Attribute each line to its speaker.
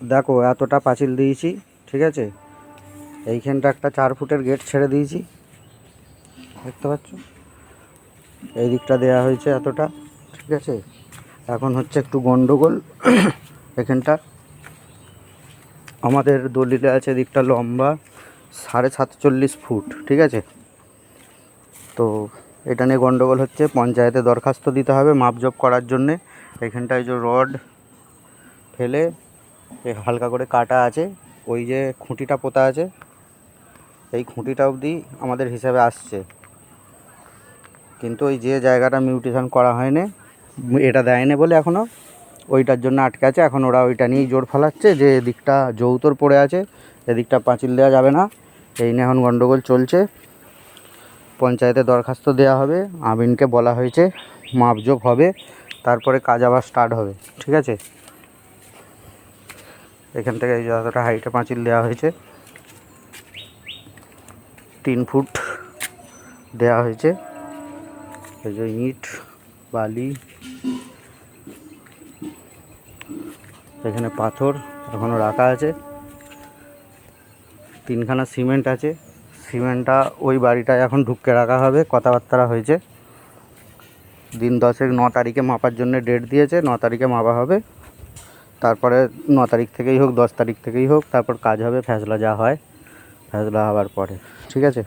Speaker 1: দেখো এতটা পাঁচিল দিয়েছি, ঠিক আছে। এইখানটা একটা 4 ফুটের গেট ছেড়ে দিয়েছি, দেখতে পাচ্ছ। এই দিকটা দেওয়া হয়েছে এতটা, ঠিক আছে। এখন হচ্ছে একটু গন্ডগোল এখানটা। আমাদের দলিলে আছে দিকটা লম্বা 47.5 ফুট, ঠিক আছে। তো এটা নিয়ে গন্ডগোল হচ্ছে, পঞ্চায়েতে দরখাস্ত দিতে হবে মাপজোপ করার জন্যে। এখানটায় যে রড ফেলে হালকা করে কাটা আছে, ওই যে খুঁটিটা পোতা আছে, এই খুঁটিটা অবধি আমাদের হিসাবে আসছে। কিন্তু ওই যে জায়গাটা মিউটেশন করা হয়নি, এটা দেয়নি বলে এখনও ওইটার জন্য আটকে আছে। এখন ওরা ওইটা নিয়েই জোর ফেলাচ্ছে যে এদিকটা যৌতর পড়ে আছে, এদিকটা পাঁচিল দেওয়া যাবে না। এই নিয়ে এখন গন্ডগোল চলছে। পঞ্চায়েতে দরখাস্ত দেওয়া হবে, আমিনকে বলা হয়েছে, মাপজোপ হবে, তারপরে কাজ আবার স্টার্ট হবে, ঠিক আছে। এখান থেকে এই যতটা হাইটে পাঁচিল দেওয়া হয়েছে 3 ফুট দেওয়া হয়েছে। এই যে ইট বালি, এখানে পাথর এখনও রাখা আছে, 3খানা সিমেন্ট আছে। সিমেন্টটা ওই বাড়িটায় এখন ঢুকে রাখা হবে, কথাবার্তা হয়েছে। দিন 10 9 তারিখে মাপার জন্য ডেট দিয়েছে, 9 তারিখে মাপা হবে। তারপরে 9 তারিখ থেকেই হোক 10 তারিখ থেকেই হোক, তারপর কাজ হবে, ফ্যাসলা যা হয় ফ্যাসলা হওয়ার পরে, ঠিক আছে।